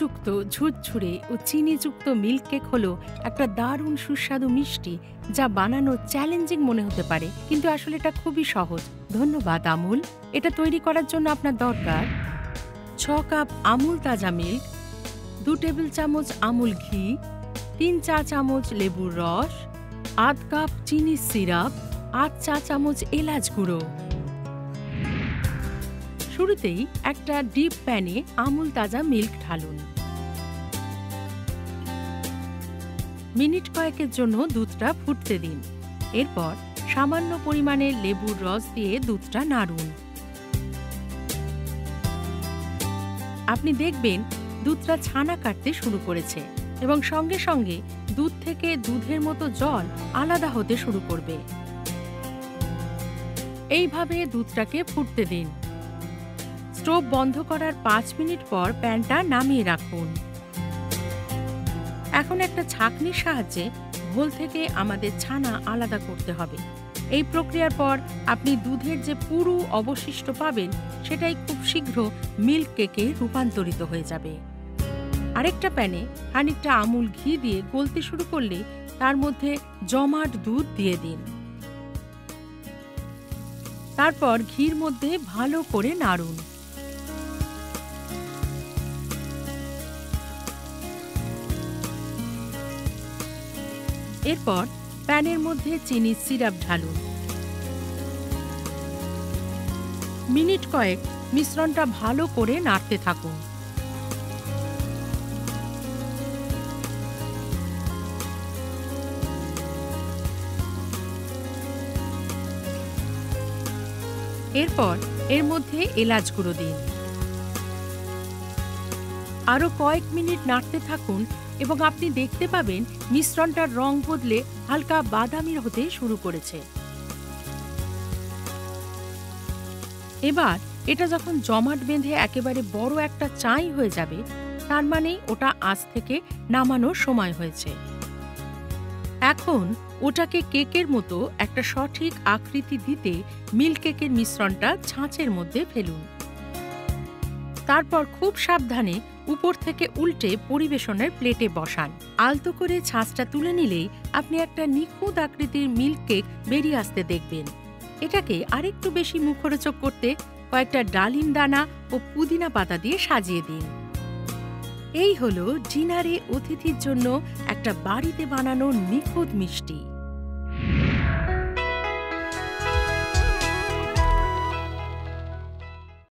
ক্রিমযুক্ত ঝুরঝুরে ও চিনিযুক্ত milk cake হলো একটা দারুণ সুস্বাদু মিষ্টি, যা বানানো চ্যালেঞ্জিং মনে হতে পারে, কিন্তু আসলে এটা খুবই সহজ। ধন্যবাদ আমুল। এটা তৈরি করার জন্য আপনার দরকার 6 কাপ আমুল তাজা মিল্ক, 2 টেবিল চামচ আমুল ঘি, 3 চা চামচ লেবুর রস, আধ কাপ চিনির সিরাপ, 8 চা চামচ এলাচ গুঁড়ো। শুরুতেই একটা ডিপ প্যানে আমুল তাজা মিল্ক ঢালুন। মিনিট কয়েকের জন্য দুধটা ফুটতে দিন। এরপর সামান্য পরিমাণে লেবুর রস দিয়ে দুধটা নাড়ুন। আপনি দেখবেন দুধটা ছানা কাটতে শুরু করেছে এবং সঙ্গে সঙ্গে দুধ থেকে দুধের মতো জল আলাদা হতে শুরু করবে। এইভাবে দুধটাকে ফুটতে দিন। স্টোভ বন্ধ করার 5 মিনিট পর প্যানটা নামিয়ে রাখুন। এখন একটা ছাঁকনির সাহায্যে ঘোল থেকে আমাদের ছানা আলাদা করতে হবে। এই প্রক্রিয়ার পর আপনি দুধের যে পুরো অবশিষ্ট পাবেন, সেটাই খুব শীঘ্র মিল্ক কেকে রূপান্তরিত হয়ে যাবে। আরেকটা প্যানে খানিকটা আমুল ঘি দিয়ে গলতে শুরু করলে তার মধ্যে জমাট দুধ দিয়ে দিন। তারপর ঘির মধ্যে ভালো করে নাড়ুন। এরপর প্যানের মধ্যে চিনির সিরাপ ঢালুন। মিনিট কয়েক মিশ্রণটা ভালো করে নাড়তে থাকুন। এরপর এর মধ্যে এলাচ গুঁড়ো দিন। আরও কয়েক মিনিট নাড়তে থাকুন এবং আপনি দেখতে পাবেন মিশ্রণটার রং বদলে হালকা বাদামি হতে শুরু করেছে। এবার এটা যখন জমাট বেঁধে একেবারে বড় একটা চাই হয়ে যাবে, তার মানেই ওটা আজ থেকে নামানোর সময় হয়েছে। এখন ওটাকে কেকের মতো একটা সঠিক আকৃতি দিতে মিল্ক কেকের মিশ্রণটা ছাঁচের মধ্যে ফেলুন। তারপর খুব সাবধানে উপর থেকে উল্টে পরিবেশনের প্লেটে বসান। আলতো করে ছাঁচটা তুলে নিলেই আপনি একটা নিখুঁত আকৃতির মিল্ক কেক বেরিয়ে আসতে দেখবেন। এটাকে আরেকটু বেশি মুখরোচক করতে কয়েকটা ডালিম দানা ও পুদিনা পাতা দিয়ে সাজিয়ে দিন। এই হলো ডিনারে অতিথির জন্য একটা বাড়িতে বানানো নিখুঁত মিষ্টি।